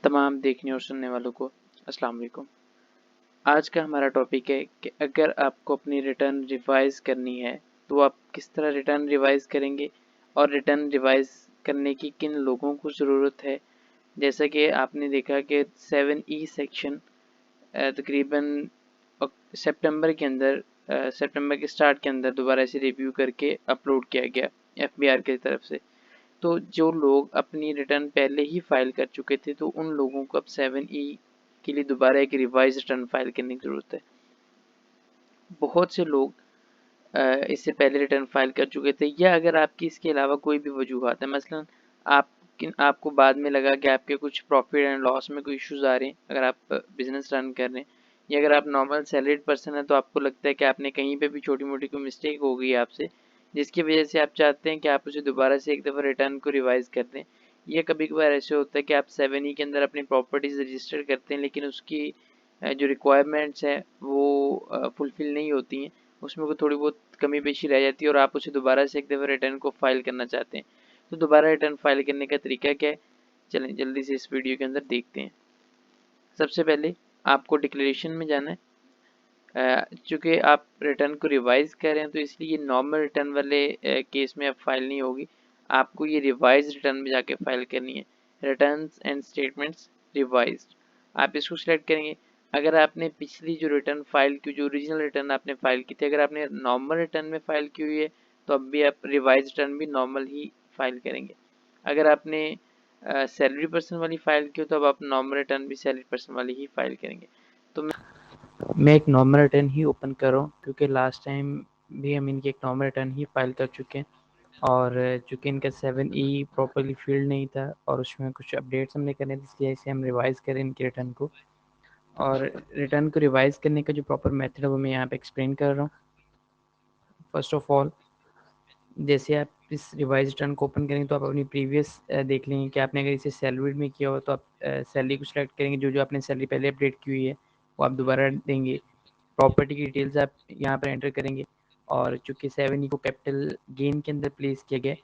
तमाम देखने और सुनने वालों को अस्सलाम वालेकुम। आज का हमारा टॉपिक है कि अगर आपको अपनी रिटर्न रिवाइज़ करनी है तो आप किस तरह रिटर्न रिवाइज़ करेंगे और रिटर्न रिवाइज़ करने की किन लोगों को ज़रूरत है। जैसा कि आपने देखा कि 7E सेक्शन तकरीबन सितंबर के अंदर सितंबर के स्टार्ट के अंदर दोबारा से रिव्यू करके अपलोड किया गया एफबीआर की तरफ से। तो जो लोग अपनी रिटर्न पहले ही फाइल कर चुके थे तो उन लोगों को अब 7E के लिए दोबारा एक रिवाइज रिटर्न फाइल करने की ज़रूरत है। बहुत से लोग इससे पहले रिटर्न फाइल कर चुके थे, या अगर आपकी इसके अलावा कोई भी वजूहत है, मसलन आपको बाद में लगा कि आपके कुछ प्रॉफिट एंड लॉस में कोई इश्यूज आ रहे हैं, अगर आप बिजनेस रन कर रहे हैं, या अगर आप नॉर्मल सैलरीड पर्सन है तो आपको लगता है कि आपने कहीं पे भी छोटी मोटी कोई मिस्टेक हो गई है आपसे, जिसकी वजह से आप चाहते हैं कि आप उसे दोबारा से एक दफ़ा रिटर्न को रिवाइज कर दें। या कभी कभार ऐसे होता है कि आप 7E के अंदर अपनी प्रॉपर्टीज रजिस्टर करते हैं लेकिन उसकी जो रिक्वायरमेंट्स हैं वो फुलफिल नहीं होती हैं, उसमें कोई थोड़ी बहुत कमी पेशी रह जाती है और आप उसे दोबारा से एक दफ़ा रिटर्न को फाइल करना चाहते हैं। तो दोबारा रिटर्न फाइल करने का तरीका क्या है, चलें जल्दी से इस वीडियो के अंदर देखते हैं। सबसे पहले आपको डिक्लेरेशन में जाना है। चूँकि आप रिटर्न को रिवाइज़ कर रहे हैं तो इसलिए ये नॉर्मल रिटर्न वाले केस में अब फाइल नहीं होगी, आपको ये रिवाइज़ रिटर्न में जाके फाइल करनी है। रिटर्न्स एंड स्टेटमेंट्स रिवाइज्ड, आप इसको सिलेक्ट करेंगे। अगर आपने पिछली जो रिटर्न फाइल की, जो ओरिजिनल रिटर्न आपने फाइल की थी, अगर आपने नॉर्मल रिटर्न में फाइल की हुई है तो अब भी आप रिवाइज रिटर्न भी नॉर्मल ही फाइल करेंगे। अगर आपने सैलरी पर्सन वाली फाइल की हो तो अब आप नॉर्मल रिटर्न भी सैलरी पर्सन वाली ही फाइल करेंगे। तो मैं एक नॉर्मल रिटर्न ही ओपन कर रहा हूँ क्योंकि लास्ट टाइम भी हम इनकी एक नॉर्मल रिटर्न ही फाइल कर चुके हैं, और चूँकि इनका 7E प्रॉपर्ली फील्ड नहीं था और उसमें कुछ अपडेट्स हमने करने थे, इसलिए इसे हम रिवाइज़ करें इनकी रिटर्न को। और रिटर्न को रिवाइज़ करने का जो प्रॉपर मेथड है वो मैं यहाँ पे एक्सप्लेन कर रहा हूँ। फर्स्ट ऑफ ऑल, जैसे आप इस रिवाइज रिटर्न को ओपन करेंगे तो आप अपनी प्रीवियस देख लेंगे कि आपने अगर इसे सैलरीड में किया हो तो आप सैलरी को सिलेक्ट करेंगे, जो आपने सैलरी पहले अपडेट की हुई है वो आप दोबारा देंगे। प्रॉपर्टी की डिटेल्स आप यहाँ पर एंटर करेंगे, और चूँकि 7E को कैपिटल गेन के अंदर प्लेस किया गया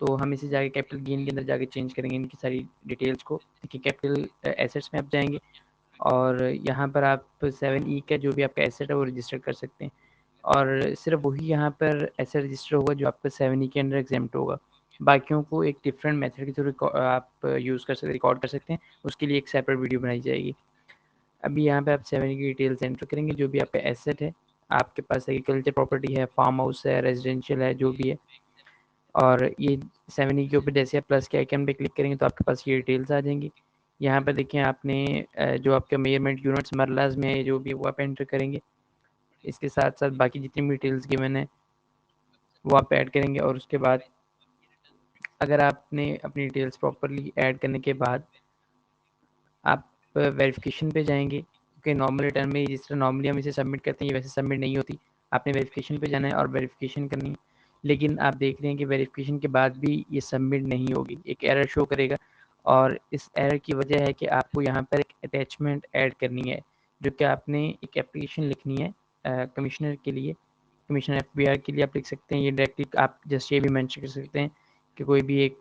तो हम इसे जाके कैपिटल गेन के अंदर जाके चेंज करेंगे इनकी सारी डिटेल्स को। देखिए कैपिटल एसेट्स में आप जाएंगे और यहाँ पर आप 7E का जो भी आपका एसेट है वो रजिस्टर कर सकते हैं, और सिर्फ वही यहाँ पर एसेट रजिस्टर होगा जो आपका 7E के अंदर एग्जेम्प्ट होगा। बाकियों को एक डिफरेंट मेथड के थ्रू आप यूज़ कर सकते, रिकॉर्ड कर सकते हैं, उसके लिए एक सेपरेट वीडियो बनाई जाएगी। अभी यहाँ पे आप 7E की डिटेल्स एंटर करेंगे, जो भी आपका एसेट है, आपके पास एग्रीकल्चर प्रॉपर्टी है, फार्म हाउस है, रेजिडेंशियल है, जो भी है, और ये 7E के ऊपर जैसे आप प्लस के आइकन पे क्लिक करेंगे तो आपके पास ये डिटेल्स आ जाएंगी। यहाँ पर देखें आपने जो आपका मेजरमेंट यूनिट्स मरलाज में है जो भी वो आप एंटर करेंगे, इसके साथ साथ बाकी जितनी भी डिटेल्स गिवन है वो आप ऐड करेंगे। और उसके बाद अगर आपने अपनी डिटेल्स प्रॉपरली ऐड करने के बाद आप वेरिफिकेशन पे जाएंगे, क्योंकि नॉर्मल रिटर्न में जिस तरह नॉर्मली हम इसे सबमिट करते हैं ये वैसे सबमिट नहीं होती, आपने वेरिफिकेशन पे जाना है और वेरिफिकेशन करनी है। लेकिन आप देख रहे हैं कि वेरिफिकेशन के बाद भी ये सबमिट नहीं होगी, एक एरर शो करेगा, और इस एरर की वजह है कि आपको यहाँ पर एक अटैचमेंट ऐड करनी है, जो कि आपने एक एप्लीकेशन लिखनी है कमिश्नर के लिए, कमिश्नर एफबीआर के लिए आप लिख सकते हैं। ये डायरेक्टली आप जस्ट ये भी मेंशन कर सकते हैं कि कोई भी एक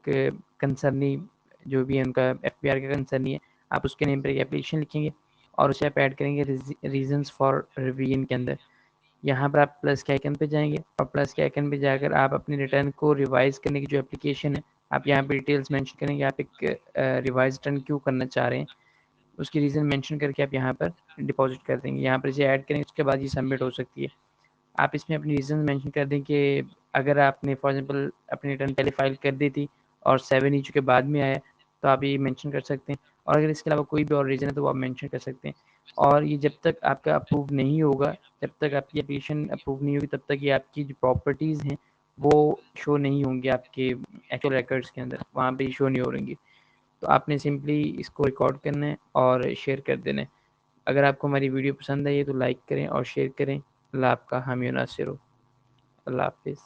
कंसर्नी जो भी है उनका एफबीआर का कंसर्नी है, आप उसके नेम पर एक एप्लीकेशन लिखेंगे और उसे आप ऐड करेंगे रीजंस फॉर रिवीजन के अंदर। यहाँ पर आप प्लस के आइकन पे जाएंगे और प्लस के आइकन पे जाकर आप अपनी रिटर्न को रिवाइज करने की जो एप्लीकेशन है आप यहाँ पे डिटेल्स मेंशन करेंगे, आप एक रिवाइज रिटर्न क्यों करना चाह रहे हैं, उसकी रीज़न मेंशन करके आप यहाँ पर डिपॉजिट कर देंगे। यहाँ पर इसे ऐड करेंगे, उसके बाद ये सबमिट हो सकती है। आप इसमें अपनी रीज़न मेंशन कर दें कि अगर आपने फॉर एग्जांपल अपनी रिटर्न पहले फाइल कर दी थी और 7 इशू के बाद में आया तो आप ये मेंशन कर सकते हैं, और अगर इसके अलावा कोई भी और रीज़न है तो आप मेंशन कर सकते हैं। और ये जब तक आपका अप्रूव नहीं होगा, जब तक आपकी एप्लीकेशन अप्रूव नहीं होगी, तब तक ये आपकी जो प्रॉपर्टीज़ हैं वो शो नहीं होंगी आपके एक्चुअल रिकॉर्ड्स के अंदर, वहाँ पे शो नहीं हो रहेंगी। तो आपने सिंपली इसको रिकॉर्ड करना है और शेयर कर देना है। अगर आपको हमारी वीडियो पसंद आई है तो लाइक करें और शेयर करें। अल्लाह आपका हामी और नासिर हो। अल्लाह हाफ़िज़।